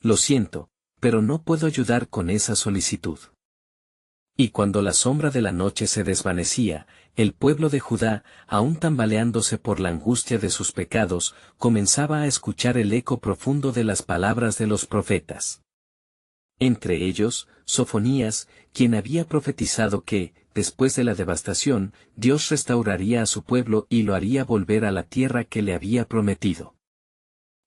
Lo siento, pero no puedo ayudar con esa solicitud. Y cuando la sombra de la noche se desvanecía, el pueblo de Judá, aún tambaleándose por la angustia de sus pecados, comenzaba a escuchar el eco profundo de las palabras de los profetas. Entre ellos, Sofonías, quien había profetizado que, después de la devastación, Dios restauraría a su pueblo y lo haría volver a la tierra que le había prometido.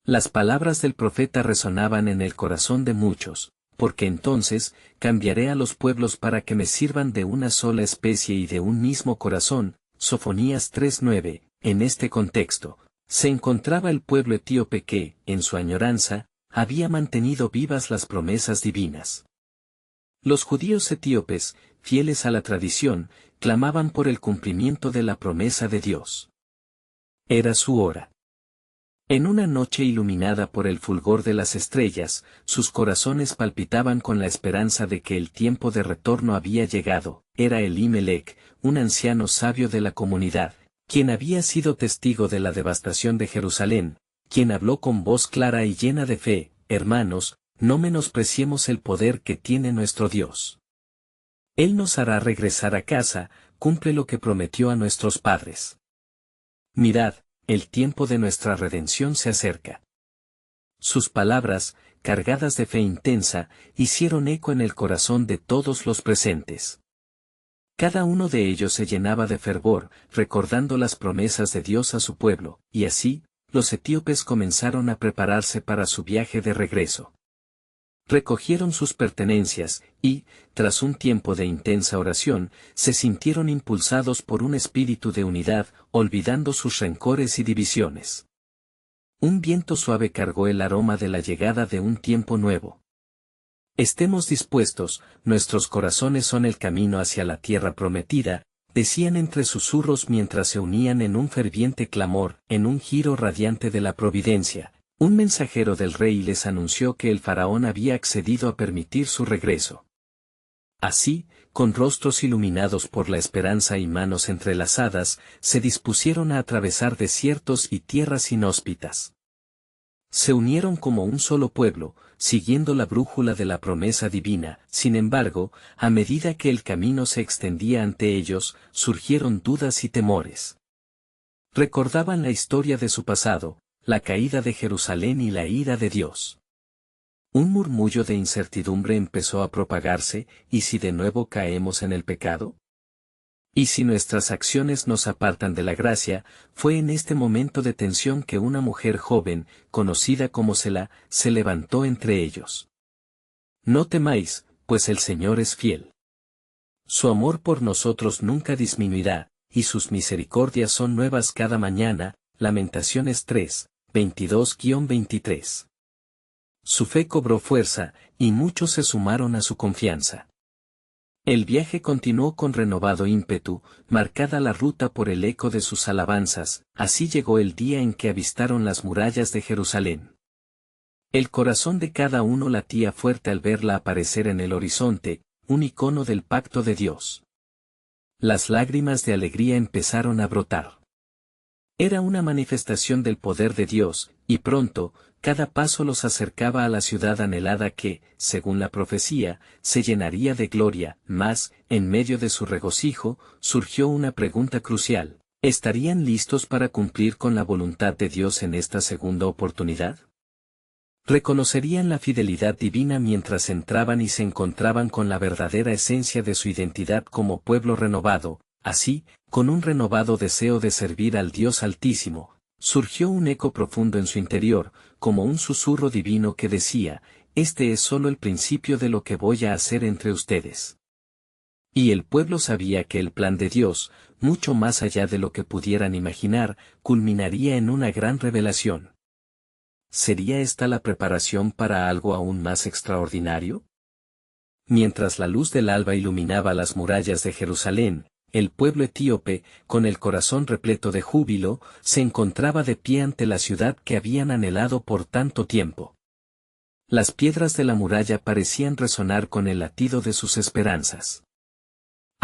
Las palabras del profeta resonaban en el corazón de muchos, porque entonces, cambiaré a los pueblos para que me sirvan de una sola especie y de un mismo corazón. Sofonías 3:9, en este contexto, se encontraba el pueblo etíope que, en su añoranza, había mantenido vivas las promesas divinas. Los judíos etíopes, fieles a la tradición, clamaban por el cumplimiento de la promesa de Dios. Era su hora. En una noche iluminada por el fulgor de las estrellas, sus corazones palpitaban con la esperanza de que el tiempo de retorno había llegado. Era Elimelec, un anciano sabio de la comunidad, quien había sido testigo de la devastación de Jerusalén, quien habló con voz clara y llena de fe: hermanos, no menospreciemos el poder que tiene nuestro Dios. Él nos hará regresar a casa, cumple lo que prometió a nuestros padres. Mirad, el tiempo de nuestra redención se acerca. Sus palabras, cargadas de fe intensa, hicieron eco en el corazón de todos los presentes. Cada uno de ellos se llenaba de fervor, recordando las promesas de Dios a su pueblo, y así, los etíopes comenzaron a prepararse para su viaje de regreso. Recogieron sus pertenencias, y, tras un tiempo de intensa oración, se sintieron impulsados por un espíritu de unidad, olvidando sus rencores y divisiones. Un viento suave cargó el aroma de la llegada de un tiempo nuevo. Estemos dispuestos, nuestros corazones son el camino hacia la tierra prometida, decían entre susurros mientras se unían en un ferviente clamor. En un giro radiante de la providencia, un mensajero del rey les anunció que el faraón había accedido a permitir su regreso. Así, con rostros iluminados por la esperanza y manos entrelazadas, se dispusieron a atravesar desiertos y tierras inhóspitas. Se unieron como un solo pueblo, siguiendo la brújula de la promesa divina. Sin embargo, a medida que el camino se extendía ante ellos, surgieron dudas y temores. Recordaban la historia de su pasado, la caída de Jerusalén y la ira de Dios. Un murmullo de incertidumbre empezó a propagarse: ¿y si de nuevo caemos en el pecado? ¿Y si nuestras acciones nos apartan de la gracia? Fue en este momento de tensión que una mujer joven, conocida como Selá, se levantó entre ellos. No temáis, pues el Señor es fiel. Su amor por nosotros nunca disminuirá, y sus misericordias son nuevas cada mañana. Lamentaciones 3, 22-23. Su fe cobró fuerza, y muchos se sumaron a su confianza. El viaje continuó con renovado ímpetu, marcada la ruta por el eco de sus alabanzas. Así llegó el día en que avistaron las murallas de Jerusalén. El corazón de cada uno latía fuerte al verla aparecer en el horizonte, un icono del pacto de Dios. Las lágrimas de alegría empezaron a brotar. Era una manifestación del poder de Dios, y pronto, cada paso los acercaba a la ciudad anhelada que, según la profecía, se llenaría de gloria. Mas, en medio de su regocijo, surgió una pregunta crucial: ¿estarían listos para cumplir con la voluntad de Dios en esta segunda oportunidad? ¿Reconocerían la fidelidad divina mientras entraban y se encontraban con la verdadera esencia de su identidad como pueblo renovado? Así, con un renovado deseo de servir al Dios Altísimo, surgió un eco profundo en su interior, como un susurro divino que decía: este es solo el principio de lo que voy a hacer entre ustedes. Y el pueblo sabía que el plan de Dios, mucho más allá de lo que pudieran imaginar, culminaría en una gran revelación. ¿Sería esta la preparación para algo aún más extraordinario? Mientras la luz del alba iluminaba las murallas de Jerusalén, el pueblo etíope, con el corazón repleto de júbilo, se encontraba de pie ante la ciudad que habían anhelado por tanto tiempo. Las piedras de la muralla parecían resonar con el latido de sus esperanzas.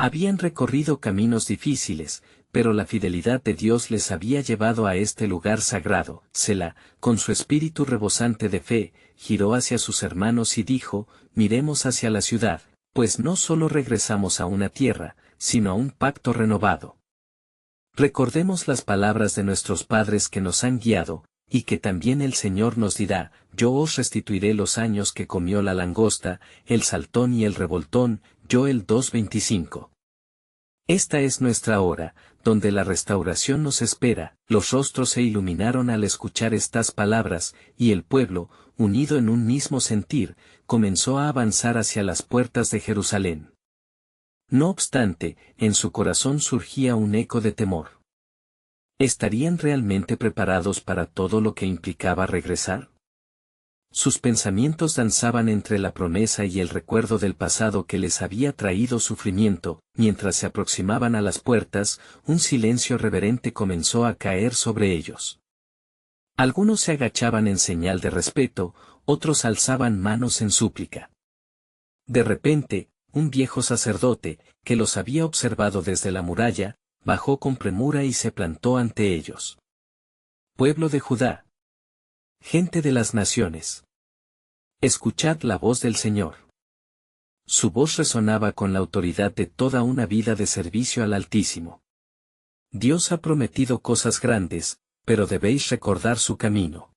Habían recorrido caminos difíciles, pero la fidelidad de Dios les había llevado a este lugar sagrado. Selah, con su espíritu rebosante de fe, giró hacia sus hermanos y dijo, miremos hacia la ciudad, pues no solo regresamos a una tierra, sino a un pacto renovado. Recordemos las palabras de nuestros padres que nos han guiado, y que también el Señor nos dirá, yo os restituiré los años que comió la langosta, el saltón y el revoltón, Joel 2:25. Esta es nuestra hora, donde la restauración nos espera. Los rostros se iluminaron al escuchar estas palabras, y el pueblo, unido en un mismo sentir, comenzó a avanzar hacia las puertas de Jerusalén. No obstante, en su corazón surgía un eco de temor. ¿Estarían realmente preparados para todo lo que implicaba regresar? Sus pensamientos danzaban entre la promesa y el recuerdo del pasado que les había traído sufrimiento. Mientras se aproximaban a las puertas, un silencio reverente comenzó a caer sobre ellos. Algunos se agachaban en señal de respeto, otros alzaban manos en súplica. De repente, un viejo sacerdote, que los había observado desde la muralla, bajó con premura y se plantó ante ellos. Pueblo de Judá, gente de las naciones, escuchad la voz del Señor. Su voz resonaba con la autoridad de toda una vida de servicio al Altísimo. Dios ha prometido cosas grandes, pero debéis recordar su camino.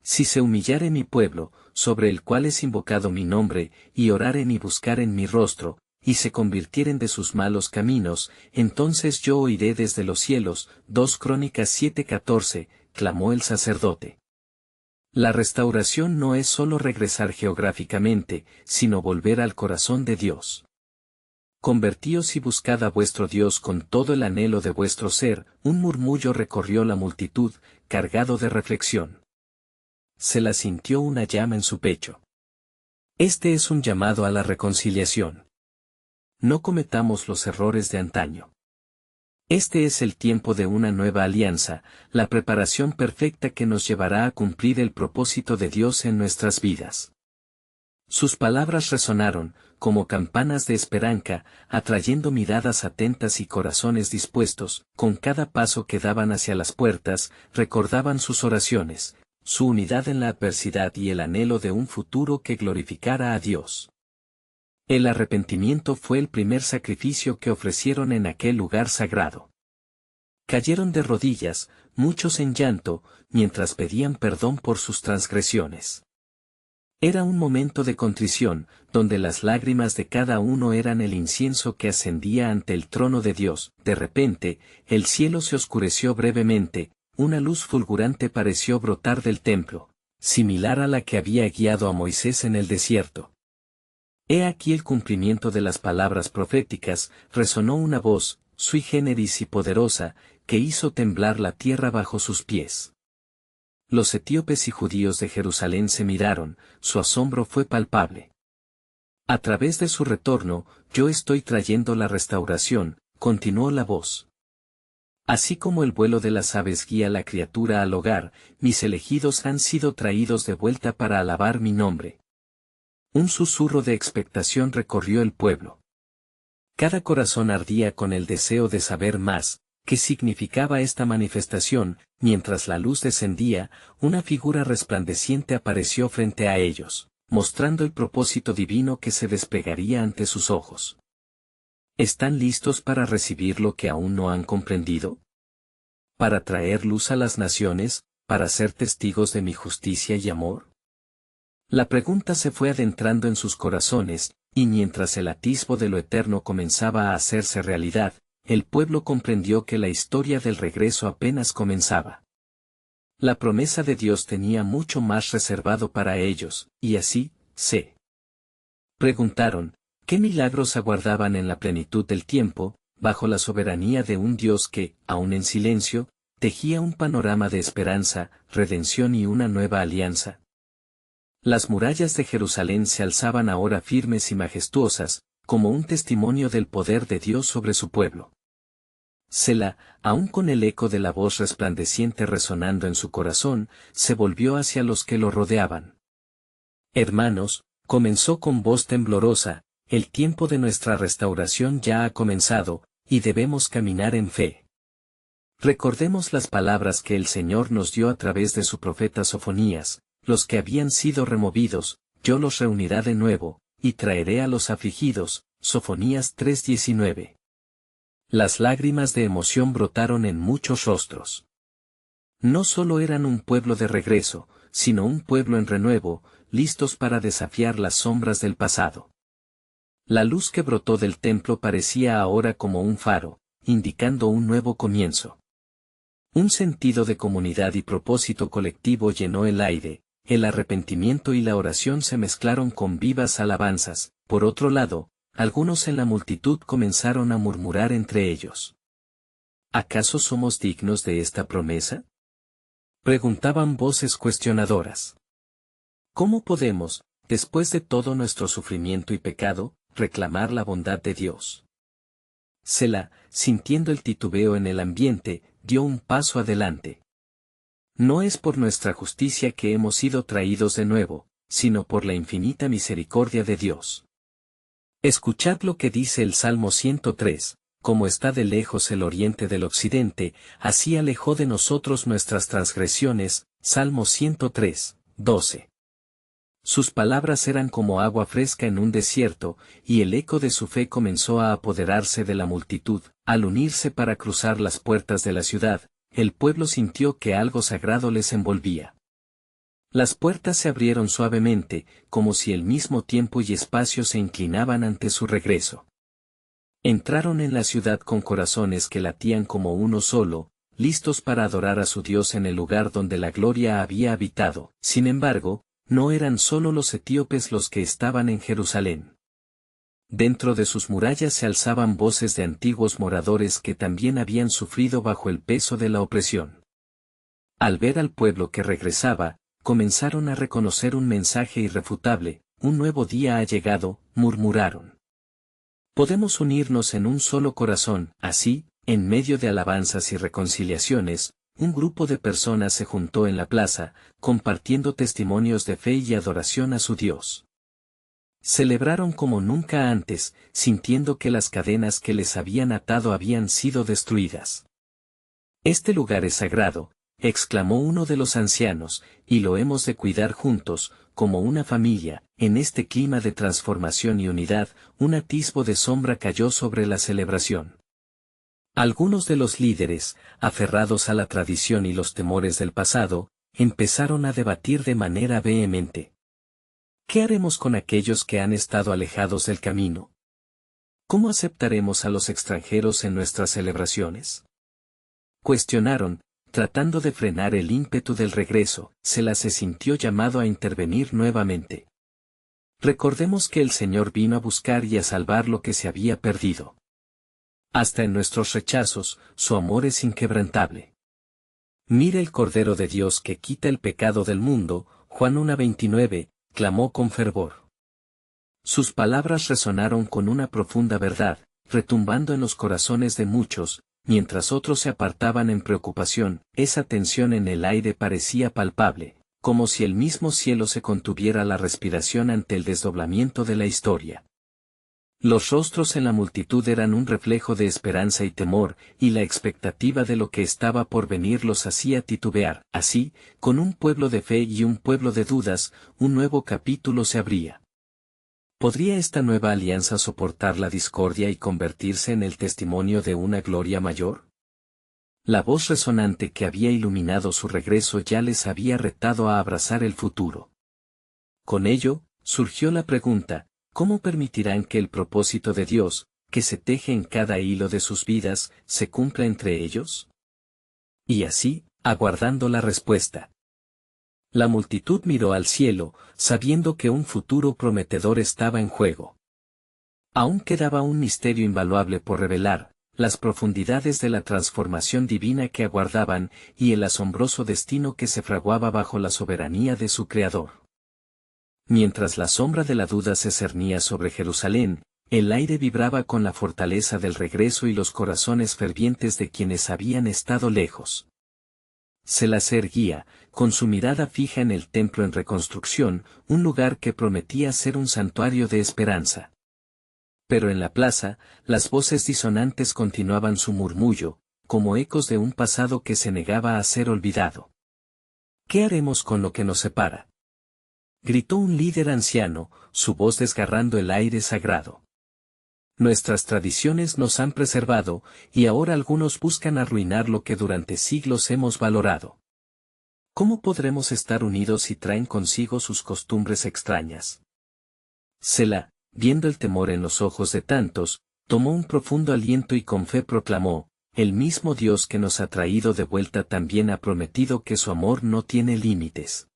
Si se humillare mi pueblo, sobre el cual es invocado mi nombre, y oraren y buscaren mi rostro, y se convirtieren de sus malos caminos, entonces yo oiré desde los cielos. 2 Crónicas 7:14, clamó el sacerdote. La restauración no es solo regresar geográficamente, sino volver al corazón de Dios. Convertíos y buscad a vuestro Dios con todo el anhelo de vuestro ser. Un murmullo recorrió la multitud, cargado de reflexión. Se la sintió una llama en su pecho. Este es un llamado a la reconciliación. No cometamos los errores de antaño. Este es el tiempo de una nueva alianza, la preparación perfecta que nos llevará a cumplir el propósito de Dios en nuestras vidas. Sus palabras resonaron, como campanas de esperanza, atrayendo miradas atentas y corazones dispuestos. Con cada paso que daban hacia las puertas, recordaban sus oraciones, su unidad en la adversidad y el anhelo de un futuro que glorificara a Dios. El arrepentimiento fue el primer sacrificio que ofrecieron en aquel lugar sagrado. Cayeron de rodillas, muchos en llanto, mientras pedían perdón por sus transgresiones. Era un momento de contrición, donde las lágrimas de cada uno eran el incienso que ascendía ante el trono de Dios. De repente, el cielo se oscureció brevemente, una luz fulgurante pareció brotar del templo, similar a la que había guiado a Moisés en el desierto. He aquí el cumplimiento de las palabras proféticas. Resonó una voz, sui generis y poderosa, que hizo temblar la tierra bajo sus pies. Los etíopes y judíos de Jerusalén se miraron, su asombro fue palpable. A través de su retorno, yo estoy trayendo la restauración, continuó la voz. Así como el vuelo de las aves guía a la criatura al hogar, mis elegidos han sido traídos de vuelta para alabar mi nombre. Un susurro de expectación recorrió el pueblo. Cada corazón ardía con el deseo de saber más, qué significaba esta manifestación. Mientras la luz descendía, una figura resplandeciente apareció frente a ellos, mostrando el propósito divino que se desplegaría ante sus ojos. ¿Están listos para recibir lo que aún no han comprendido? ¿Para traer luz a las naciones, para ser testigos de mi justicia y amor? La pregunta se fue adentrando en sus corazones, y mientras el atisbo de lo eterno comenzaba a hacerse realidad, el pueblo comprendió que la historia del regreso apenas comenzaba. La promesa de Dios tenía mucho más reservado para ellos, y así, se preguntaron, ¿qué milagros aguardaban en la plenitud del tiempo, bajo la soberanía de un Dios que, aun en silencio, tejía un panorama de esperanza, redención y una nueva alianza? Las murallas de Jerusalén se alzaban ahora firmes y majestuosas, como un testimonio del poder de Dios sobre su pueblo. Selah, aun con el eco de la voz resplandeciente resonando en su corazón, se volvió hacia los que lo rodeaban. Hermanos, comenzó con voz temblorosa, el tiempo de nuestra restauración ya ha comenzado, y debemos caminar en fe. Recordemos las palabras que el Señor nos dio a través de su profeta Sofonías: los que habían sido removidos, yo los reuniré de nuevo, y traeré a los afligidos. Sofonías 3:19. Las lágrimas de emoción brotaron en muchos rostros. No solo eran un pueblo de regreso, sino un pueblo en renuevo, listos para desafiar las sombras del pasado. La luz que brotó del templo parecía ahora como un faro, indicando un nuevo comienzo. Un sentido de comunidad y propósito colectivo llenó el aire, el arrepentimiento y la oración se mezclaron con vivas alabanzas. Por otro lado, algunos en la multitud comenzaron a murmurar entre ellos: ¿acaso somos dignos de esta promesa?, preguntaban voces cuestionadoras. ¿Cómo podemos, después de todo nuestro sufrimiento y pecado, reclamar la bondad de Dios? Selah, sintiendo el titubeo en el ambiente, dio un paso adelante. No es por nuestra justicia que hemos sido traídos de nuevo, sino por la infinita misericordia de Dios. Escuchad lo que dice el Salmo 103, como está de lejos el oriente del occidente, así alejó de nosotros nuestras transgresiones. Salmo 103, 12. Sus palabras eran como agua fresca en un desierto, y el eco de su fe comenzó a apoderarse de la multitud. Al unirse para cruzar las puertas de la ciudad, el pueblo sintió que algo sagrado les envolvía. Las puertas se abrieron suavemente, como si el mismo tiempo y espacio se inclinaban ante su regreso. Entraron en la ciudad con corazones que latían como uno solo, listos para adorar a su Dios en el lugar donde la gloria había habitado. Sin embargo, no eran solo los etíopes los que estaban en Jerusalén. Dentro de sus murallas se alzaban voces de antiguos moradores que también habían sufrido bajo el peso de la opresión. Al ver al pueblo que regresaba, comenzaron a reconocer un mensaje irrefutable: un nuevo día ha llegado, murmuraron. Podemos unirnos en un solo corazón. Así, en medio de alabanzas y reconciliaciones, un grupo de personas se juntó en la plaza, compartiendo testimonios de fe y adoración a su Dios. Celebraron como nunca antes, sintiendo que las cadenas que les habían atado habían sido destruidas. Este lugar es sagrado, exclamó uno de los ancianos, y lo hemos de cuidar juntos, como una familia. En este clima de transformación y unidad, un atisbo de sombra cayó sobre la celebración. Algunos de los líderes, aferrados a la tradición y los temores del pasado, empezaron a debatir de manera vehemente. ¿Qué haremos con aquellos que han estado alejados del camino? ¿Cómo aceptaremos a los extranjeros en nuestras celebraciones?, cuestionaron, tratando de frenar el ímpetu del regreso. Selah se sintió llamado a intervenir nuevamente. Recordemos que el Señor vino a buscar y a salvar lo que se había perdido. Hasta en nuestros rechazos, su amor es inquebrantable. Mira el Cordero de Dios que quita el pecado del mundo. Juan 1:29, clamó con fervor. Sus palabras resonaron con una profunda verdad, retumbando en los corazones de muchos, mientras otros se apartaban en preocupación. Esa tensión en el aire parecía palpable, como si el mismo cielo se contuviera la respiración ante el desdoblamiento de la historia. Los rostros en la multitud eran un reflejo de esperanza y temor, y la expectativa de lo que estaba por venir los hacía titubear. Así, con un pueblo de fe y un pueblo de dudas, un nuevo capítulo se abría. ¿Podría esta nueva alianza soportar la discordia y convertirse en el testimonio de una gloria mayor? La voz resonante que había iluminado su regreso ya les había retado a abrazar el futuro. Con ello, surgió la pregunta: ¿cómo permitirán que el propósito de Dios, que se teje en cada hilo de sus vidas, se cumpla entre ellos? Y así, aguardando la respuesta. La multitud miró al cielo, sabiendo que un futuro prometedor estaba en juego. Aún quedaba un misterio invaluable por revelar: las profundidades de la transformación divina que aguardaban, y el asombroso destino que se fraguaba bajo la soberanía de su Creador. Mientras la sombra de la duda se cernía sobre Jerusalén, el aire vibraba con la fortaleza del regreso y los corazones fervientes de quienes habían estado lejos. Selah se erguía, con su mirada fija en el templo en reconstrucción, un lugar que prometía ser un santuario de esperanza. Pero en la plaza, las voces disonantes continuaban su murmullo, como ecos de un pasado que se negaba a ser olvidado. ¿Qué haremos con lo que nos separa?, gritó un líder anciano, su voz desgarrando el aire sagrado. Nuestras tradiciones nos han preservado, y ahora algunos buscan arruinar lo que durante siglos hemos valorado. ¿Cómo podremos estar unidos si traen consigo sus costumbres extrañas? Selah, viendo el temor en los ojos de tantos, tomó un profundo aliento y con fe proclamó: el mismo Dios que nos ha traído de vuelta también ha prometido que su amor no tiene límites.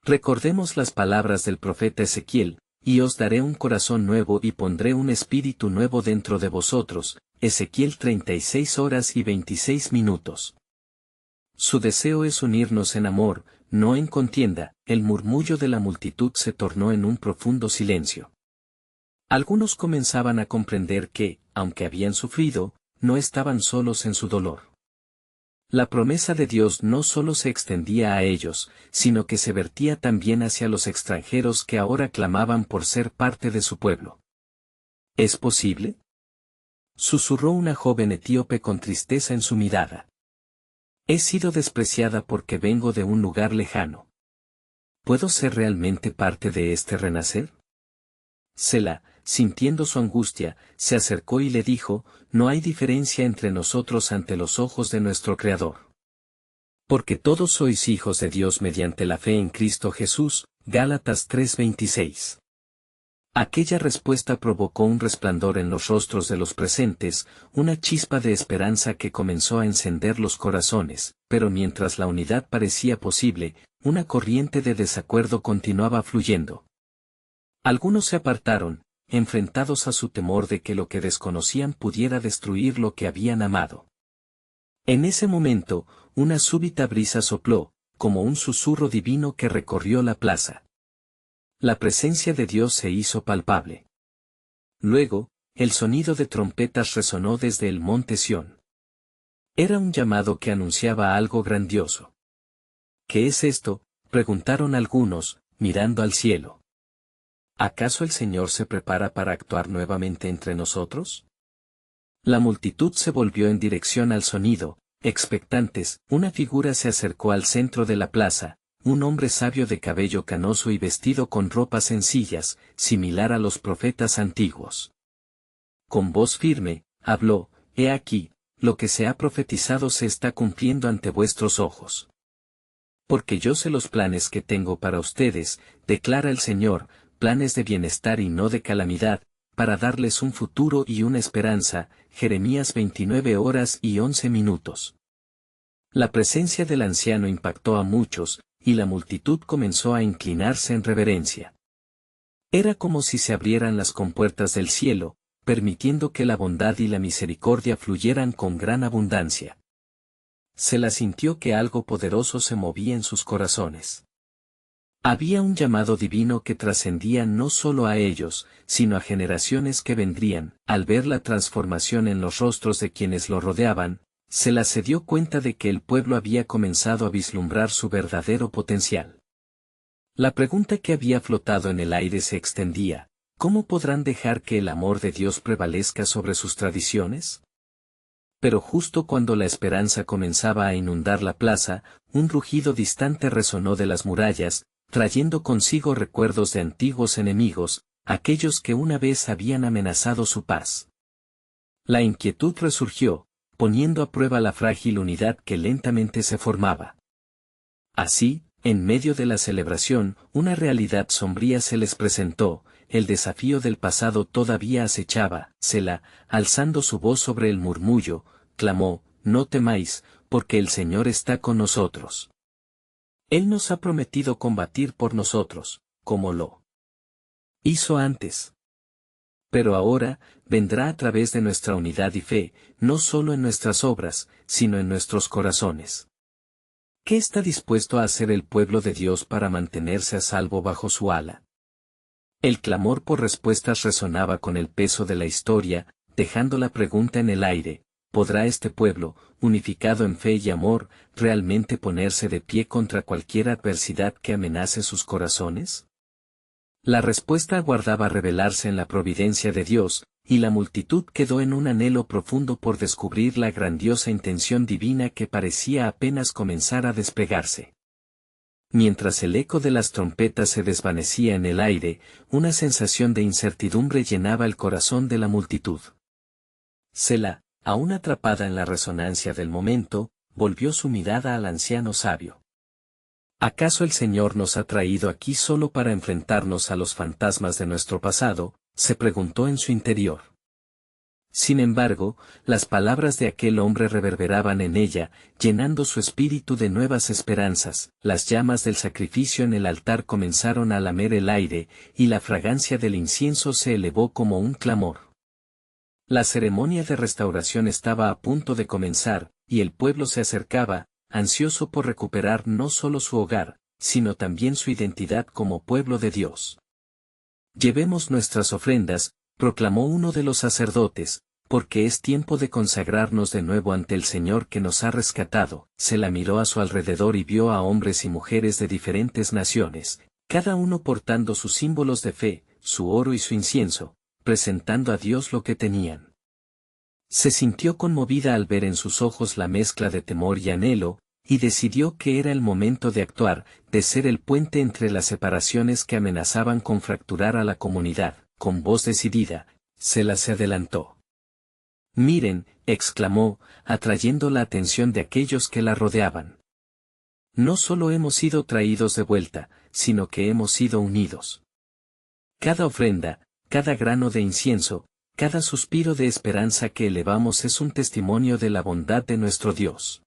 Recordemos las palabras del profeta Ezequiel: y os daré un corazón nuevo y pondré un espíritu nuevo dentro de vosotros. Ezequiel 36:26. Su deseo es unirnos en amor, no en contienda. El murmullo de la multitud se tornó en un profundo silencio. Algunos comenzaban a comprender que, aunque habían sufrido, no estaban solos en su dolor. La promesa de Dios no solo se extendía a ellos, sino que se vertía también hacia los extranjeros que ahora clamaban por ser parte de su pueblo. ¿Es posible?, susurró una joven etíope con tristeza en su mirada. He sido despreciada porque vengo de un lugar lejano. ¿Puedo ser realmente parte de este renacer? Selah, sintiendo su angustia, se acercó y le dijo: no hay diferencia entre nosotros ante los ojos de nuestro Creador. Porque todos sois hijos de Dios mediante la fe en Cristo Jesús. Gálatas 3:26. Aquella respuesta provocó un resplandor en los rostros de los presentes, una chispa de esperanza que comenzó a encender los corazones, pero mientras la unidad parecía posible, una corriente de desacuerdo continuaba fluyendo. Algunos se apartaron, enfrentados a su temor de que lo que desconocían pudiera destruir lo que habían amado. En ese momento, una súbita brisa sopló, como un susurro divino que recorrió la plaza. La presencia de Dios se hizo palpable. Luego, el sonido de trompetas resonó desde el monte Sión. Era un llamado que anunciaba algo grandioso. ¿Qué es esto?, preguntaron algunos, mirando al cielo. ¿Acaso el Señor se prepara para actuar nuevamente entre nosotros? La multitud se volvió en dirección al sonido, expectantes. Una figura se acercó al centro de la plaza, un hombre sabio de cabello canoso y vestido con ropas sencillas, similar a los profetas antiguos. Con voz firme, habló: he aquí, lo que se ha profetizado se está cumpliendo ante vuestros ojos. Porque yo sé los planes que tengo para ustedes, declara el Señor, planes de bienestar y no de calamidad, para darles un futuro y una esperanza. Jeremías 29:11. La presencia del anciano impactó a muchos, y la multitud comenzó a inclinarse en reverencia. Era como si se abrieran las compuertas del cielo, permitiendo que la bondad y la misericordia fluyeran con gran abundancia. Se la sintió que algo poderoso se movía en sus corazones. Había un llamado divino que trascendía no solo a ellos, sino a generaciones que vendrían. Al ver la transformación en los rostros de quienes lo rodeaban, Selah se dio cuenta de que el pueblo había comenzado a vislumbrar su verdadero potencial. La pregunta que había flotado en el aire se extendía: ¿cómo podrán dejar que el amor de Dios prevalezca sobre sus tradiciones? Pero justo cuando la esperanza comenzaba a inundar la plaza, un rugido distante resonó de las murallas, trayendo consigo recuerdos de antiguos enemigos, aquellos que una vez habían amenazado su paz. La inquietud resurgió, poniendo a prueba la frágil unidad que lentamente se formaba. Así, en medio de la celebración, una realidad sombría se les presentó: el desafío del pasado todavía acechaba. Selah, alzando su voz sobre el murmullo, clamó: no temáis, porque el Señor está con nosotros. Él nos ha prometido combatir por nosotros, como lo hizo antes. Pero ahora, vendrá a través de nuestra unidad y fe, no solo en nuestras obras, sino en nuestros corazones. ¿Qué está dispuesto a hacer el pueblo de Dios para mantenerse a salvo bajo su ala? El clamor por respuestas resonaba con el peso de la historia, dejando la pregunta en el aire: ¿podrá este pueblo, unificado en fe y amor, realmente ponerse de pie contra cualquier adversidad que amenace sus corazones? La respuesta aguardaba revelarse en la providencia de Dios, y la multitud quedó en un anhelo profundo por descubrir la grandiosa intención divina que parecía apenas comenzar a despegarse. Mientras el eco de las trompetas se desvanecía en el aire, una sensación de incertidumbre llenaba el corazón de la multitud. Selah, aún atrapada en la resonancia del momento, volvió su mirada al anciano sabio. ¿Acaso el Señor nos ha traído aquí solo para enfrentarnos a los fantasmas de nuestro pasado?, se preguntó en su interior. Sin embargo, las palabras de aquel hombre reverberaban en ella, llenando su espíritu de nuevas esperanzas. Las llamas del sacrificio en el altar comenzaron a lamer el aire, y la fragancia del incienso se elevó como un clamor. La ceremonia de restauración estaba a punto de comenzar, y el pueblo se acercaba, ansioso por recuperar no solo su hogar, sino también su identidad como pueblo de Dios. Llevemos nuestras ofrendas, proclamó uno de los sacerdotes, porque es tiempo de consagrarnos de nuevo ante el Señor que nos ha rescatado. Se la miró a su alrededor y vio a hombres y mujeres de diferentes naciones, cada uno portando sus símbolos de fe, su oro y su incienso, presentando a Dios lo que tenían. Se sintió conmovida al ver en sus ojos la mezcla de temor y anhelo, y decidió que era el momento de actuar, de ser el puente entre las separaciones que amenazaban con fracturar a la comunidad. Con voz decidida, Selah se adelantó. «Miren», exclamó, atrayendo la atención de aquellos que la rodeaban. «No solo hemos sido traídos de vuelta, sino que hemos sido unidos. Cada ofrenda, cada grano de incienso, cada suspiro de esperanza que elevamos es un testimonio de la bondad de nuestro Dios.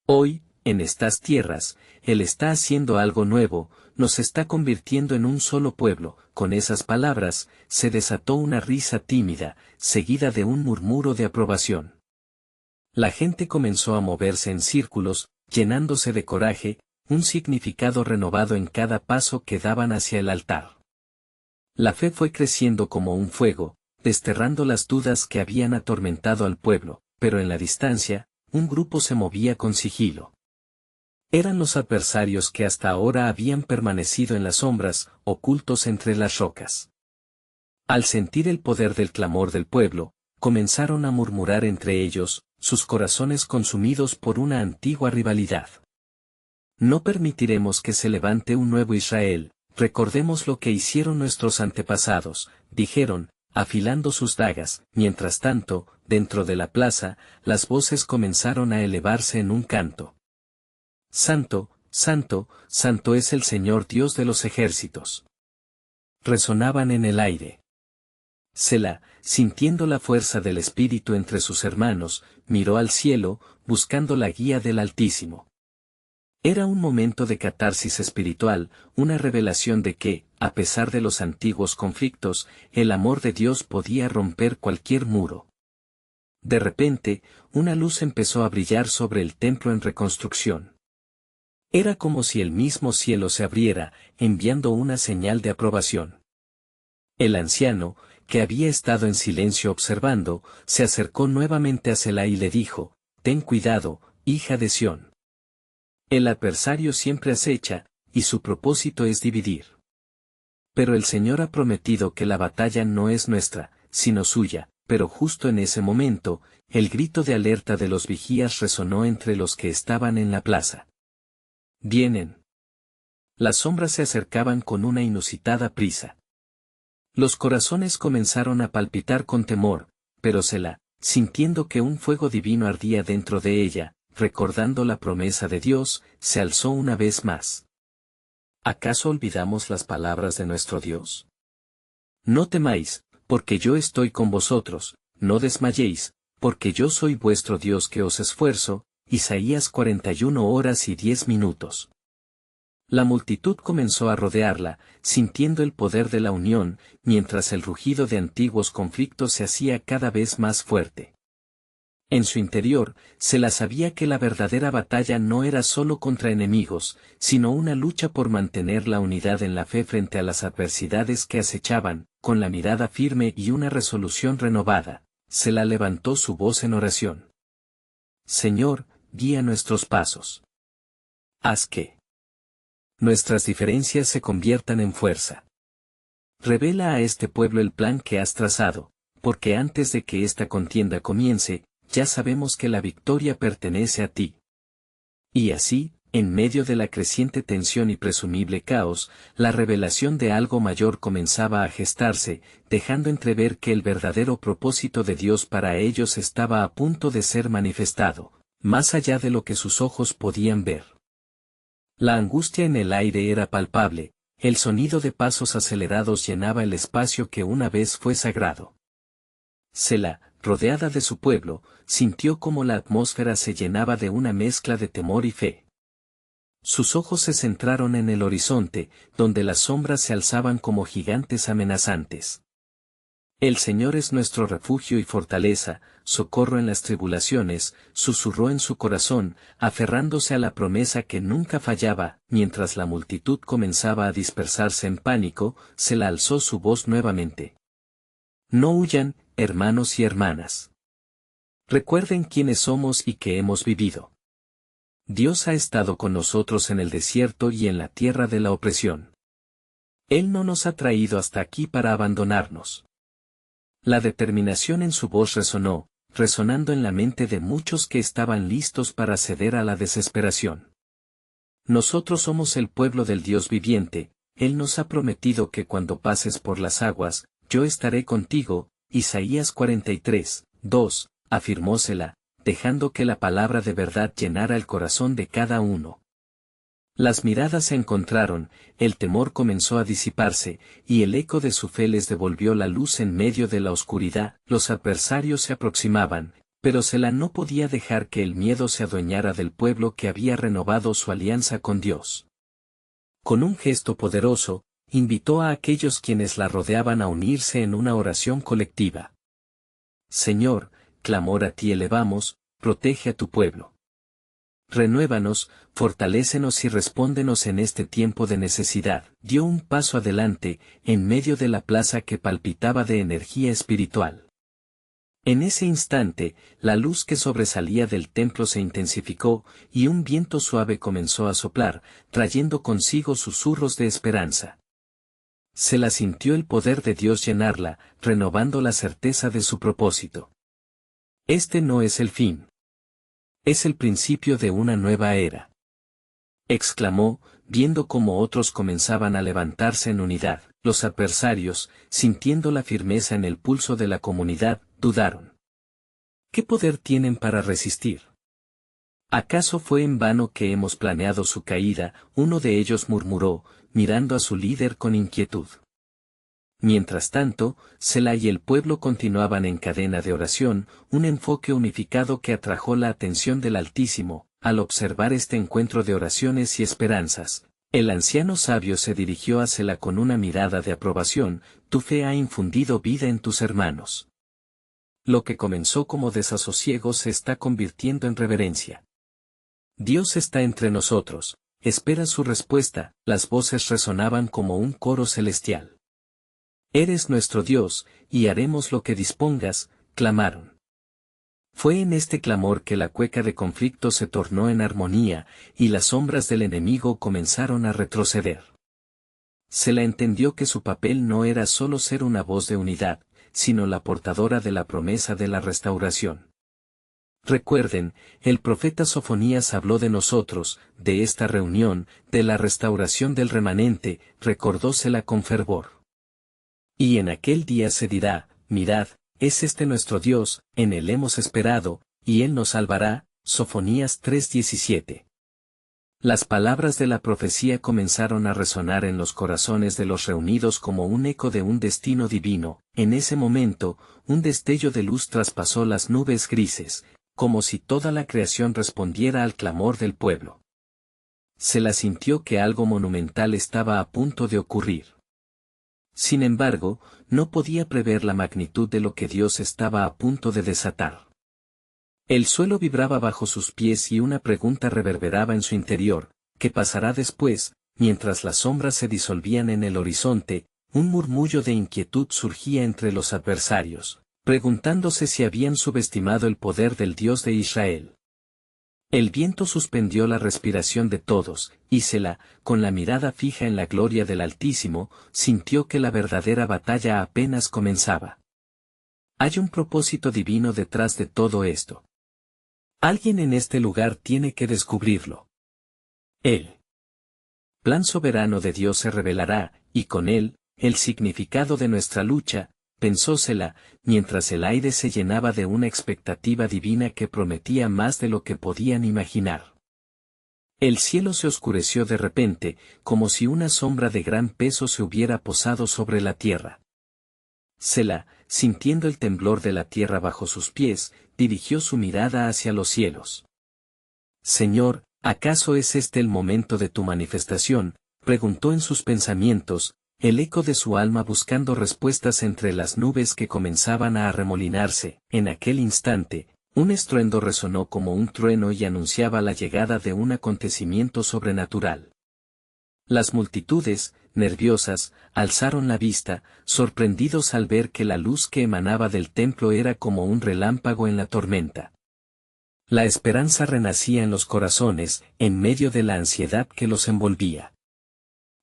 Hoy, en estas tierras, Él está haciendo algo nuevo, nos está convirtiendo en un solo pueblo». Con esas palabras, se desató una risa tímida, seguida de un murmuro de aprobación. La gente comenzó a moverse en círculos, llenándose de coraje, un significado renovado en cada paso que daban hacia el altar. La fe fue creciendo como un fuego, desterrando las dudas que habían atormentado al pueblo, pero en la distancia, un grupo se movía con sigilo. Eran los adversarios que hasta ahora habían permanecido en las sombras, ocultos entre las rocas. Al sentir el poder del clamor del pueblo, comenzaron a murmurar entre ellos, sus corazones consumidos por una antigua rivalidad. «No permitiremos que se levante un nuevo Israel, recordemos lo que hicieron nuestros antepasados», dijeron, afilando sus dagas. Mientras tanto, dentro de la plaza, las voces comenzaron a elevarse en un canto. «Santo, santo, santo es el Señor Dios de los ejércitos». Resonaban en el aire. Selah, sintiendo la fuerza del Espíritu entre sus hermanos, miró al cielo, buscando la guía del Altísimo. Era un momento de catarsis espiritual, una revelación de que, a pesar de los antiguos conflictos, el amor de Dios podía romper cualquier muro. De repente, una luz empezó a brillar sobre el templo en reconstrucción. Era como si el mismo cielo se abriera, enviando una señal de aprobación. El anciano, que había estado en silencio observando, se acercó nuevamente a Selah y le dijo: «Ten cuidado, hija de Sión. El adversario siempre acecha, y su propósito es dividir. Pero el Señor ha prometido que la batalla no es nuestra, sino suya». Pero justo en ese momento, el grito de alerta de los vigías resonó entre los que estaban en la plaza. «Vienen». Las sombras se acercaban con una inusitada prisa. Los corazones comenzaron a palpitar con temor, pero Selah, sintiendo que un fuego divino ardía dentro de ella, recordando la promesa de Dios, se alzó una vez más. ¿Acaso olvidamos las palabras de nuestro Dios? «No temáis, porque yo estoy con vosotros, no desmayéis, porque yo soy vuestro Dios que os esfuerzo». Isaías 41:10. La multitud comenzó a rodearla, sintiendo el poder de la unión, mientras el rugido de antiguos conflictos se hacía cada vez más fuerte. En su interior, Selah sabía que la verdadera batalla no era solo contra enemigos, sino una lucha por mantener la unidad en la fe frente a las adversidades que acechaban. Con la mirada firme y una resolución renovada, Selah levantó su voz en oración. «Señor, guía nuestros pasos. Haz que nuestras diferencias se conviertan en fuerza. Revela a este pueblo el plan que has trazado, porque antes de que esta contienda comience, ya sabemos que la victoria pertenece a ti. Y así, en medio de la creciente tensión y presumible caos, la revelación de algo mayor comenzaba a gestarse, dejando entrever que el verdadero propósito de Dios para ellos estaba a punto de ser manifestado, más allá de lo que sus ojos podían ver. La angustia en el aire era palpable, el sonido de pasos acelerados llenaba el espacio que una vez fue sagrado. Sela, rodeada de su pueblo, sintió como la atmósfera se llenaba de una mezcla de temor y fe. Sus ojos se centraron en el horizonte, donde las sombras se alzaban como gigantes amenazantes. El Señor es nuestro refugio y fortaleza, socorro en las tribulaciones, susurró en su corazón, aferrándose a la promesa que nunca fallaba. Mientras la multitud comenzaba a dispersarse en pánico, se la alzó su voz nuevamente. No huyan, hermanos y hermanas. Recuerden quiénes somos y qué hemos vivido. Dios ha estado con nosotros en el desierto y en la tierra de la opresión. Él no nos ha traído hasta aquí para abandonarnos. La determinación en su voz resonó, resonando en la mente de muchos que estaban listos para ceder a la desesperación. Nosotros somos el pueblo del Dios viviente, Él nos ha prometido que cuando pases por las aguas, yo estaré contigo. Isaías 43, 2, afirmó Sela, dejando que la palabra de verdad llenara el corazón de cada uno. Las miradas se encontraron, el temor comenzó a disiparse, y el eco de su fe les devolvió la luz en medio de la oscuridad. Los adversarios se aproximaban, pero Sela no podía dejar que el miedo se adueñara del pueblo que había renovado su alianza con Dios. Con un gesto poderoso, invitó a aquellos quienes la rodeaban a unirse en una oración colectiva. Señor, clamor a ti elevamos, protege a tu pueblo. Renuévanos, fortalécenos y respóndenos en este tiempo de necesidad. Dio un paso adelante, en medio de la plaza que palpitaba de energía espiritual. En ese instante, la luz que sobresalía del templo se intensificó, y un viento suave comenzó a soplar, trayendo consigo susurros de esperanza. Se la sintió el poder de Dios llenarla, renovando la certeza de su propósito. Este no es el fin. Es el principio de una nueva era. Exclamó, viendo cómo otros comenzaban a levantarse en unidad. Los adversarios, sintiendo la firmeza en el pulso de la comunidad, dudaron. ¿Qué poder tienen para resistir? ¿Acaso fue en vano que hemos planeado su caída? Uno de ellos murmuró, mirando a su líder con inquietud. Mientras tanto, Sela y el pueblo continuaban en cadena de oración, un enfoque unificado que atrajo la atención del Altísimo. Al observar este encuentro de oraciones y esperanzas, el anciano sabio se dirigió a Sela con una mirada de aprobación. Tu fe ha infundido vida en tus hermanos. Lo que comenzó como desasosiego se está convirtiendo en reverencia. Dios está entre nosotros, espera su respuesta. Las voces resonaban como un coro celestial. Eres nuestro Dios, y haremos lo que dispongas, clamaron. Fue en este clamor que la cueca de conflicto se tornó en armonía, y las sombras del enemigo comenzaron a retroceder. Sela entendió que su papel no era solo ser una voz de unidad, sino la portadora de la promesa de la restauración. Recuerden, el profeta Sofonías habló de nosotros, de esta reunión, de la restauración del remanente, recordósela con fervor. Y en aquel día se dirá, mirad, es este nuestro Dios, en él hemos esperado, y él nos salvará. Sofonías 3:17. Las palabras de la profecía comenzaron a resonar en los corazones de los reunidos como un eco de un destino divino. En ese momento, un destello de luz traspasó las nubes grises, como si toda la creación respondiera al clamor del pueblo. Se la sintió que algo monumental estaba a punto de ocurrir. Sin embargo, no podía prever la magnitud de lo que Dios estaba a punto de desatar. El suelo vibraba bajo sus pies y una pregunta reverberaba en su interior: ¿qué pasará después? Mientras las sombras se disolvían en el horizonte, un murmullo de inquietud surgía entre los adversarios, preguntándose si habían subestimado el poder del Dios de Israel. El viento suspendió la respiración de todos, y Selah, con la mirada fija en la gloria del Altísimo, sintió que la verdadera batalla apenas comenzaba. Hay un propósito divino detrás de todo esto. Alguien en este lugar tiene que descubrirlo. El plan soberano de Dios se revelará, y con él, el significado de nuestra lucha, pensó Selah, mientras el aire se llenaba de una expectativa divina que prometía más de lo que podían imaginar. El cielo se oscureció de repente, como si una sombra de gran peso se hubiera posado sobre la tierra. Selah, sintiendo el temblor de la tierra bajo sus pies, dirigió su mirada hacia los cielos. Señor, ¿acaso es este el momento de tu manifestación?, preguntó en sus pensamientos, el eco de su alma buscando respuestas entre las nubes que comenzaban a arremolinarse. En aquel instante, un estruendo resonó como un trueno y anunciaba la llegada de un acontecimiento sobrenatural. Las multitudes, nerviosas, alzaron la vista, sorprendidos al ver que la luz que emanaba del templo era como un relámpago en la tormenta. La esperanza renacía en los corazones, en medio de la ansiedad que los envolvía.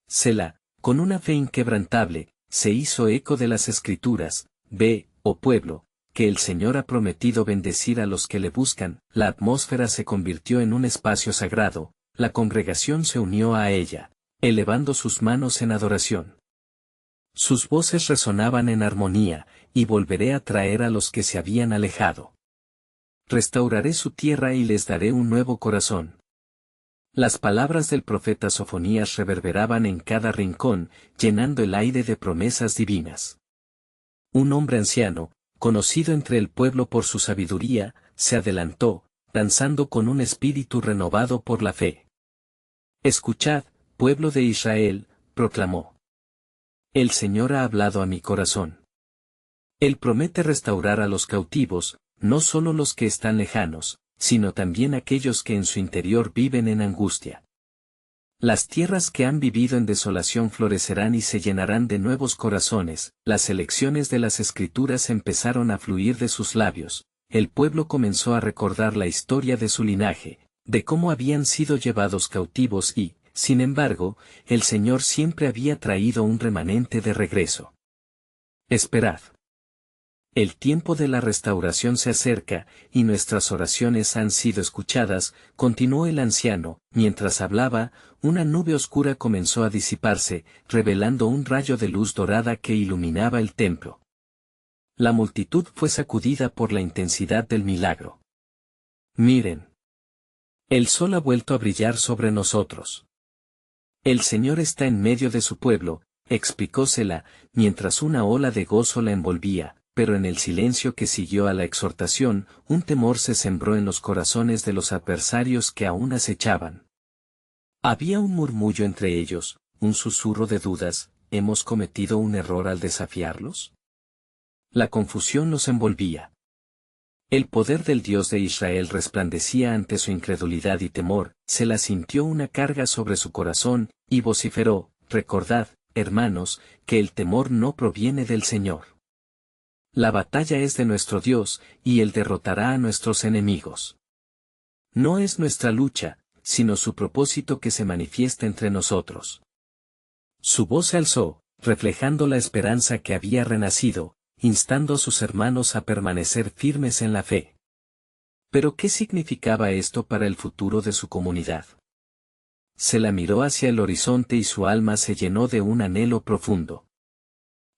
Selah, con una fe inquebrantable, se hizo eco de las Escrituras: ve, oh pueblo, que el Señor ha prometido bendecir a los que le buscan. La atmósfera se convirtió en un espacio sagrado, la congregación se unió a ella, elevando sus manos en adoración. Sus voces resonaban en armonía, y volveré a traer a los que se habían alejado. Restauraré su tierra y les daré un nuevo corazón. Las palabras del profeta Sofonías reverberaban en cada rincón, llenando el aire de promesas divinas. Un hombre anciano, conocido entre el pueblo por su sabiduría, se adelantó, danzando con un espíritu renovado por la fe. Escuchad, pueblo de Israel, proclamó. El Señor ha hablado a mi corazón. Él promete restaurar a los cautivos, no solo los que están lejanos, sino también aquellos que en su interior viven en angustia. Las tierras que han vivido en desolación florecerán y se llenarán de nuevos corazones. Las elecciones de las Escrituras empezaron a fluir de sus labios, el pueblo comenzó a recordar la historia de su linaje, de cómo habían sido llevados cautivos y, sin embargo, el Señor siempre había traído un remanente de regreso. Esperad. El tiempo de la restauración se acerca, y nuestras oraciones han sido escuchadas, continuó el anciano. Mientras hablaba, una nube oscura comenzó a disiparse, revelando un rayo de luz dorada que iluminaba el templo. La multitud fue sacudida por la intensidad del milagro. Miren. El sol ha vuelto a brillar sobre nosotros. El Señor está en medio de su pueblo, explicó Selah, mientras una ola de gozo la envolvía. Pero en el silencio que siguió a la exhortación, un temor se sembró en los corazones de los adversarios que aún acechaban. Había un murmullo entre ellos, un susurro de dudas: ¿hemos cometido un error al desafiarlos? La confusión los envolvía. El poder del Dios de Israel resplandecía ante su incredulidad y temor. Selah sintió una carga sobre su corazón, y vociferó: recordad, hermanos, que el temor no proviene del Señor. La batalla es de nuestro Dios, y Él derrotará a nuestros enemigos. No es nuestra lucha, sino su propósito que se manifiesta entre nosotros. Su voz se alzó, reflejando la esperanza que había renacido, instando a sus hermanos a permanecer firmes en la fe. ¿Pero qué significaba esto para el futuro de su comunidad? Selah miró hacia el horizonte y su alma se llenó de un anhelo profundo.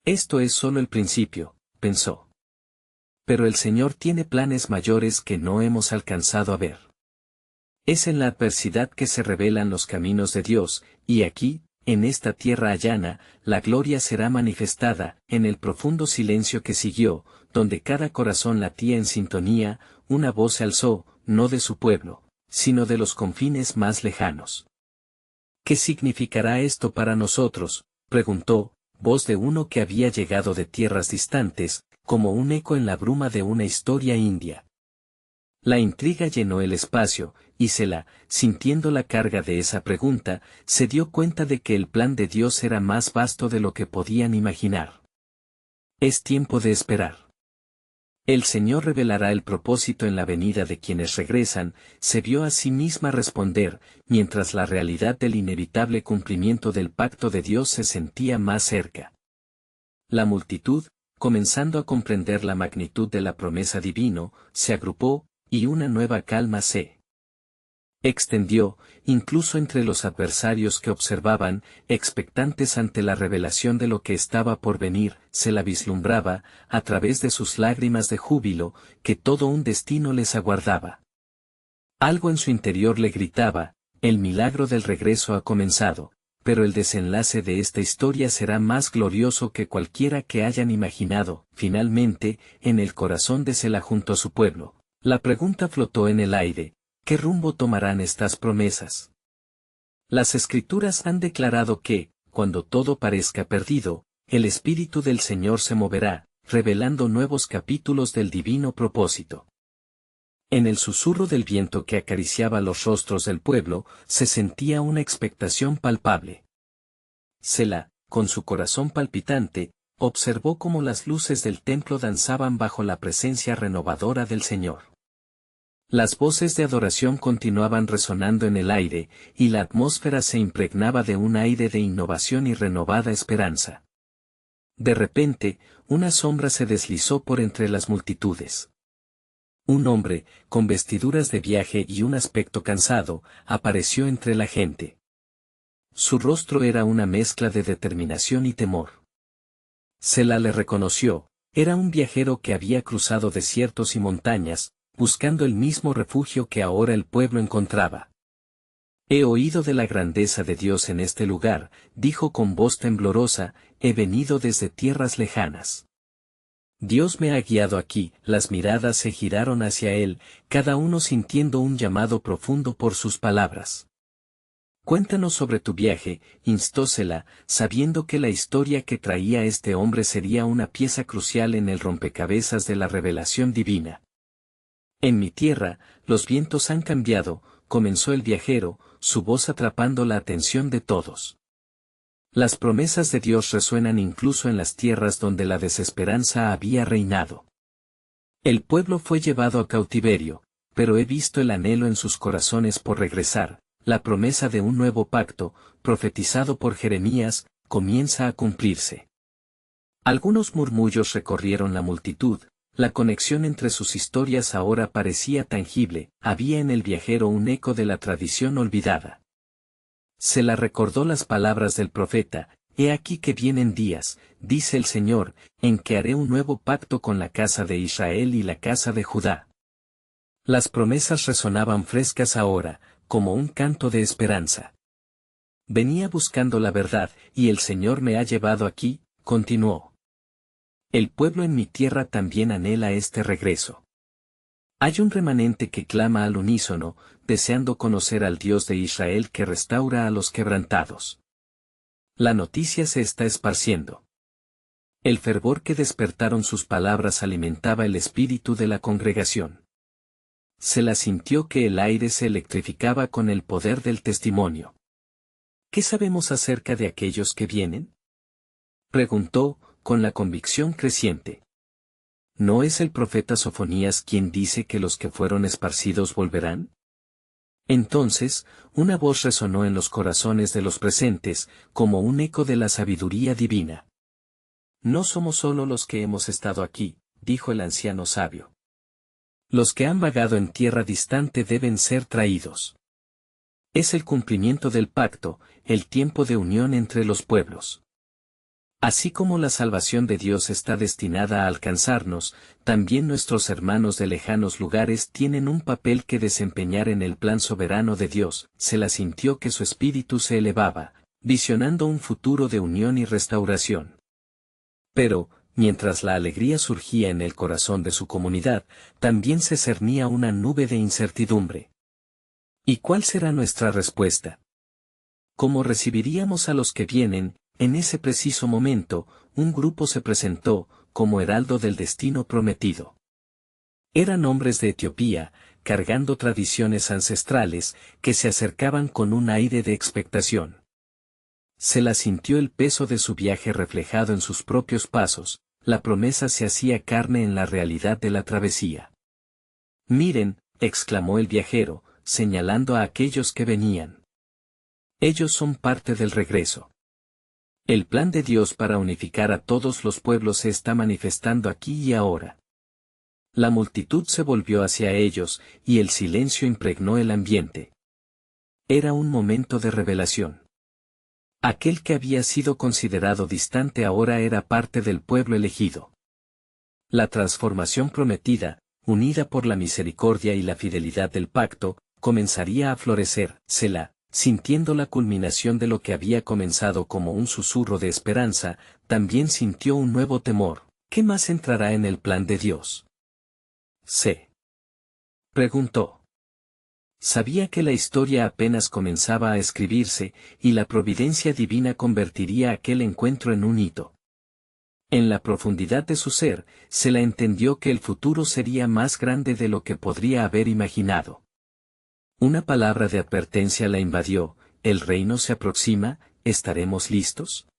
Esto es solo el principio, pensó. Pero el Señor tiene planes mayores que no hemos alcanzado a ver. Es en la adversidad que se revelan los caminos de Dios, y aquí, en esta tierra llana, la gloria será manifestada. En el profundo silencio que siguió, donde cada corazón latía en sintonía, una voz se alzó, no de su pueblo, sino de los confines más lejanos. ¿Qué significará esto para nosotros?, preguntó, voz de uno que había llegado de tierras distantes, como un eco en la bruma de una historia india. La intriga llenó el espacio, y Selah, sintiendo la carga de esa pregunta, se dio cuenta de que el plan de Dios era más vasto de lo que podían imaginar. Es tiempo de esperar. El Señor revelará el propósito en la venida de quienes regresan, se vio a sí misma responder, mientras la realidad del inevitable cumplimiento del pacto de Dios se sentía más cerca. La multitud, comenzando a comprender la magnitud de la promesa divino, se agrupó, y una nueva calma se extendió, incluso entre los adversarios que observaban, expectantes ante la revelación de lo que estaba por venir, se la vislumbraba, a través de sus lágrimas de júbilo, que todo un destino les aguardaba. Algo en su interior le gritaba, el milagro del regreso ha comenzado, pero el desenlace de esta historia será más glorioso que cualquiera que hayan imaginado. Finalmente, en el corazón de Sela junto a su pueblo, la pregunta flotó en el aire: ¿qué rumbo tomarán estas promesas? Las Escrituras han declarado que, cuando todo parezca perdido, el Espíritu del Señor se moverá, revelando nuevos capítulos del divino propósito. En el susurro del viento que acariciaba los rostros del pueblo, se sentía una expectación palpable. Sela, con su corazón palpitante, observó cómo las luces del templo danzaban bajo la presencia renovadora del Señor. Las voces de adoración continuaban resonando en el aire, y la atmósfera se impregnaba de un aire de innovación y renovada esperanza. De repente, una sombra se deslizó por entre las multitudes. Un hombre, con vestiduras de viaje y un aspecto cansado, apareció entre la gente. Su rostro era una mezcla de determinación y temor. Sela le reconoció, era un viajero que había cruzado desiertos y montañas, buscando el mismo refugio que ahora el pueblo encontraba. He oído de la grandeza de Dios en este lugar, dijo con voz temblorosa, he venido desde tierras lejanas. Dios me ha guiado aquí. Las miradas se giraron hacia él, cada uno sintiendo un llamado profundo por sus palabras. Cuéntanos sobre tu viaje, instó Sela, sabiendo que la historia que traía este hombre sería una pieza crucial en el rompecabezas de la revelación divina. En mi tierra, los vientos han cambiado, comenzó el viajero, su voz atrapando la atención de todos. Las promesas de Dios resuenan incluso en las tierras donde la desesperanza había reinado. El pueblo fue llevado a cautiverio, pero he visto el anhelo en sus corazones por regresar. La promesa de un nuevo pacto, profetizado por Jeremías, comienza a cumplirse. Algunos murmullos recorrieron la multitud. La conexión entre sus historias ahora parecía tangible, había en el viajero un eco de la tradición olvidada. Se la recordó las palabras del profeta, he aquí que vienen días, dice el Señor, en que haré un nuevo pacto con la casa de Israel y la casa de Judá. Las promesas resonaban frescas ahora, como un canto de esperanza. Venía buscando la verdad, y el Señor me ha llevado aquí, continuó. El pueblo en mi tierra también anhela este regreso. Hay un remanente que clama al unísono, deseando conocer al Dios de Israel que restaura a los quebrantados. La noticia se está esparciendo. El fervor que despertaron sus palabras alimentaba el espíritu de la congregación. Se la sintió que el aire se electrificaba con el poder del testimonio. ¿Qué sabemos acerca de aquellos que vienen?, preguntó, con la convicción creciente. ¿No es el profeta Sofonías quien dice que los que fueron esparcidos volverán? Entonces, una voz resonó en los corazones de los presentes, como un eco de la sabiduría divina. No somos solo los que hemos estado aquí, dijo el anciano sabio. Los que han vagado en tierra distante deben ser traídos. Es el cumplimiento del pacto, el tiempo de unión entre los pueblos. Así como la salvación de Dios está destinada a alcanzarnos, también nuestros hermanos de lejanos lugares tienen un papel que desempeñar en el plan soberano de Dios. Se la sintió que su espíritu se elevaba, visionando un futuro de unión y restauración. Pero, mientras la alegría surgía en el corazón de su comunidad, también se cernía una nube de incertidumbre. ¿Y cuál será nuestra respuesta? ¿Cómo recibiríamos a los que vienen? En ese preciso momento, un grupo se presentó, como heraldo del destino prometido. Eran hombres de Etiopía, cargando tradiciones ancestrales, que se acercaban con un aire de expectación. Se la sintió el peso de su viaje reflejado en sus propios pasos, la promesa se hacía carne en la realidad de la travesía. Miren, exclamó el viajero, señalando a aquellos que venían. Ellos son parte del regreso. El plan de Dios para unificar a todos los pueblos se está manifestando aquí y ahora. La multitud se volvió hacia ellos, y el silencio impregnó el ambiente. Era un momento de revelación. Aquel que había sido considerado distante ahora era parte del pueblo elegido. La transformación prometida, unida por la misericordia y la fidelidad del pacto, comenzaría a florecer. Selah, sintiendo la culminación de lo que había comenzado como un susurro de esperanza, también sintió un nuevo temor. ¿Qué más entrará en el plan de Dios? Se preguntó. Sabía que la historia apenas comenzaba a escribirse, y la providencia divina convertiría aquel encuentro en un hito. En la profundidad de su ser, se la entendió que el futuro sería más grande de lo que podría haber imaginado. Una palabra de advertencia la invadió: el reino se aproxima, ¿estaremos listos?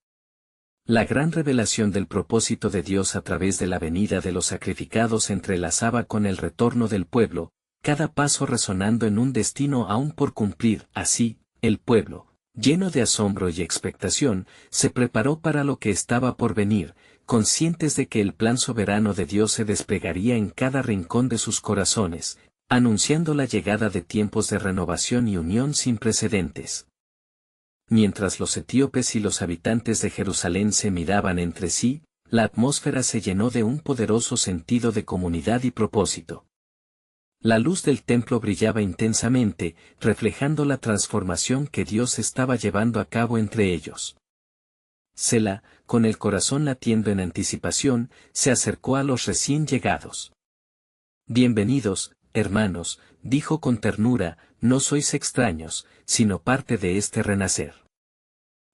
La gran revelación del propósito de Dios a través de la venida de los sacrificados se entrelazaba con el retorno del pueblo, cada paso resonando en un destino aún por cumplir. Así, el pueblo, lleno de asombro y expectación, se preparó para lo que estaba por venir, conscientes de que el plan soberano de Dios se desplegaría en cada rincón de sus corazones, anunciando la llegada de tiempos de renovación y unión sin precedentes. Mientras los etíopes y los habitantes de Jerusalén se miraban entre sí, la atmósfera se llenó de un poderoso sentido de comunidad y propósito. La luz del templo brillaba intensamente, reflejando la transformación que Dios estaba llevando a cabo entre ellos. Selah, con el corazón latiendo en anticipación, se acercó a los recién llegados. Bienvenidos, hermanos, dijo con ternura, no sois extraños, sino parte de este renacer.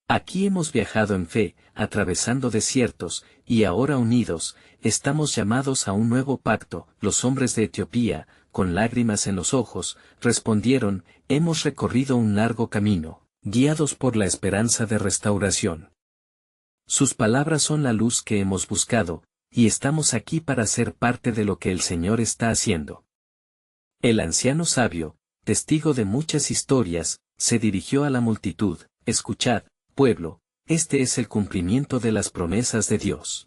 Aquí hemos viajado en fe, atravesando desiertos, y ahora unidos, estamos llamados a un nuevo pacto. Los hombres de Etiopía, con lágrimas en los ojos, respondieron: hemos recorrido un largo camino, guiados por la esperanza de restauración. Sus palabras son la luz que hemos buscado, y estamos aquí para ser parte de lo que el Señor está haciendo. El anciano sabio, testigo de muchas historias, se dirigió a la multitud: escuchad, pueblo, este es el cumplimiento de las promesas de Dios.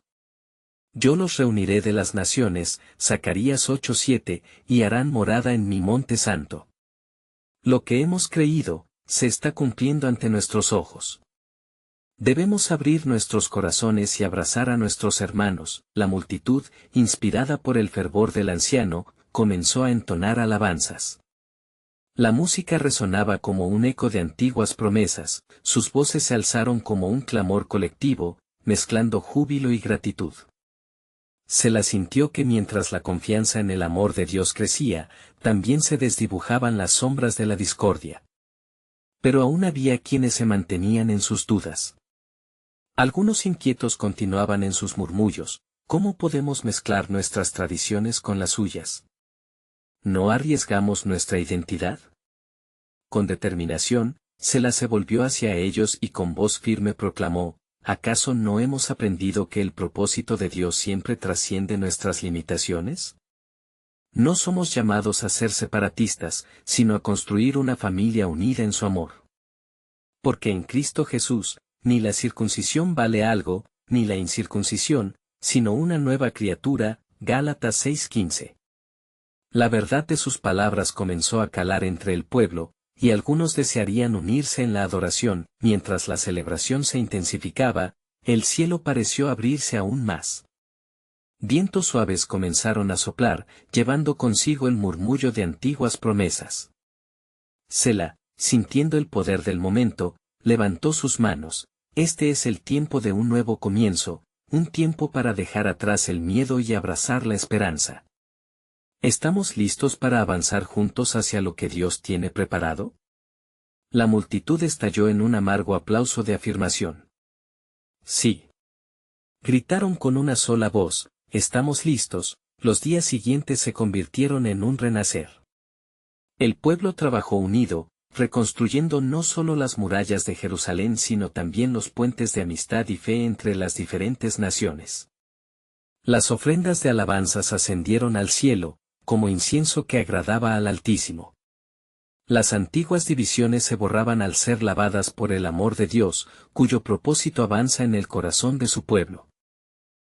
Yo los reuniré de las naciones, Zacarías 8:7, y harán morada en mi monte santo. Lo que hemos creído, se está cumpliendo ante nuestros ojos. Debemos abrir nuestros corazones y abrazar a nuestros hermanos. La multitud, inspirada por el fervor del anciano, comenzó a entonar alabanzas. La música resonaba como un eco de antiguas promesas, sus voces se alzaron como un clamor colectivo, mezclando júbilo y gratitud. Se la sintió que mientras la confianza en el amor de Dios crecía, también se desdibujaban las sombras de la discordia. Pero aún había quienes se mantenían en sus dudas. Algunos inquietos continuaban en sus murmullos: ¿cómo podemos mezclar nuestras tradiciones con las suyas? ¿No arriesgamos nuestra identidad? Con determinación, Selah se volvió hacia ellos y con voz firme proclamó: ¿acaso no hemos aprendido que el propósito de Dios siempre trasciende nuestras limitaciones? No somos llamados a ser separatistas, sino a construir una familia unida en su amor. Porque en Cristo Jesús, ni la circuncisión vale algo, ni la incircuncisión, sino una nueva criatura. Gálatas 6:15. La verdad de sus palabras comenzó a calar entre el pueblo, y algunos desearían unirse en la adoración. Mientras la celebración se intensificaba, el cielo pareció abrirse aún más. Vientos suaves comenzaron a soplar, llevando consigo el murmullo de antiguas promesas. Selah, sintiendo el poder del momento, levantó sus manos: este es el tiempo de un nuevo comienzo, un tiempo para dejar atrás el miedo y abrazar la esperanza. ¿Estamos listos para avanzar juntos hacia lo que Dios tiene preparado? La multitud estalló en un amargo aplauso de afirmación. Sí. Gritaron con una sola voz: estamos listos. Los días siguientes se convirtieron en un renacer. El pueblo trabajó unido, reconstruyendo no solo las murallas de Jerusalén sino también los puentes de amistad y fe entre las diferentes naciones. Las ofrendas de alabanzas ascendieron al cielo, como incienso que agradaba al Altísimo. Las antiguas divisiones se borraban al ser lavadas por el amor de Dios, cuyo propósito avanza en el corazón de su pueblo.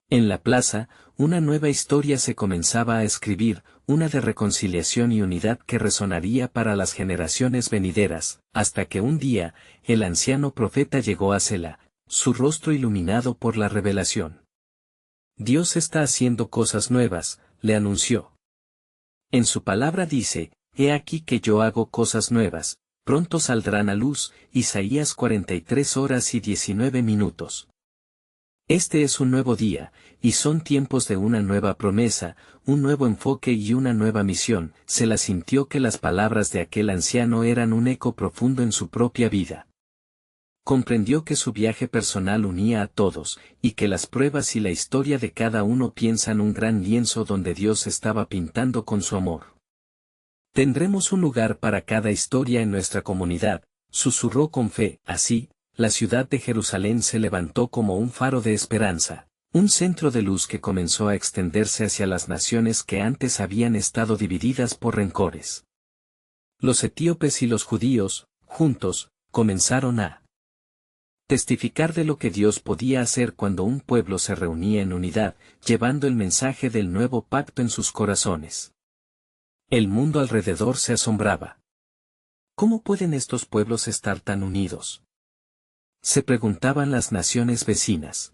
En la plaza, una nueva historia se comenzaba a escribir, una de reconciliación y unidad que resonaría para las generaciones venideras, hasta que un día, el anciano profeta llegó a Sela, su rostro iluminado por la revelación. Dios está haciendo cosas nuevas, le anunció. En su palabra dice, he aquí que yo hago cosas nuevas, pronto saldrán a luz, Isaías 43:19. Este es un nuevo día, y son tiempos de una nueva promesa, un nuevo enfoque y una nueva misión. Se la sintió que las palabras de aquel anciano eran un eco profundo en su propia vida. Comprendió que su viaje personal unía a todos, y que las pruebas y la historia de cada uno piensan un gran lienzo donde Dios estaba pintando con su amor. Tendremos un lugar para cada historia en nuestra comunidad, susurró con fe. Así, la ciudad de Jerusalén se levantó como un faro de esperanza, un centro de luz que comenzó a extenderse hacia las naciones que antes habían estado divididas por rencores. Los etíopes y los judíos, juntos, comenzaron a testificar de lo que Dios podía hacer cuando un pueblo se reunía en unidad, llevando el mensaje del nuevo pacto en sus corazones. El mundo alrededor se asombraba. ¿Cómo pueden estos pueblos estar tan unidos?, se preguntaban las naciones vecinas.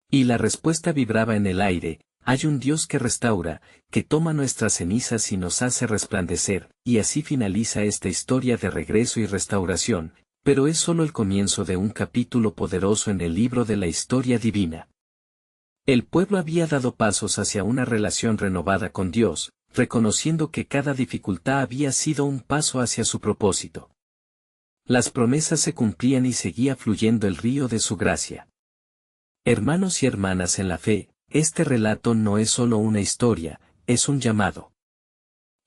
Y la respuesta vibraba en el aire: hay un Dios que restaura, que toma nuestras cenizas y nos hace resplandecer. Y así finaliza esta historia de regreso y restauración, pero es solo el comienzo de un capítulo poderoso en el libro de la historia divina. El pueblo había dado pasos hacia una relación renovada con Dios, reconociendo que cada dificultad había sido un paso hacia su propósito. Las promesas se cumplían y seguía fluyendo el río de su gracia. Hermanos y hermanas en la fe, este relato no es solo una historia, es un llamado.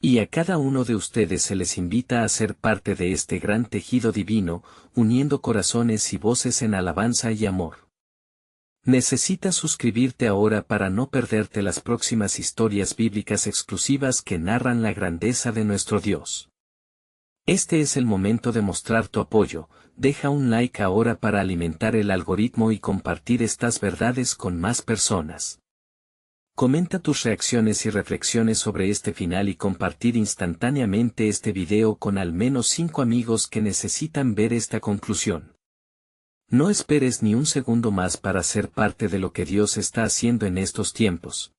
Y a cada uno de ustedes se les invita a ser parte de este gran tejido divino, uniendo corazones y voces en alabanza y amor. Necesitas suscribirte ahora para no perderte las próximas historias bíblicas exclusivas que narran la grandeza de nuestro Dios. Este es el momento de mostrar tu apoyo. Deja un like ahora para alimentar el algoritmo y compartir estas verdades con más personas. Comenta tus reacciones y reflexiones sobre este final y compartir instantáneamente este video con al menos 5 amigos que necesitan ver esta conclusión. No esperes ni un segundo más para ser parte de lo que Dios está haciendo en estos tiempos.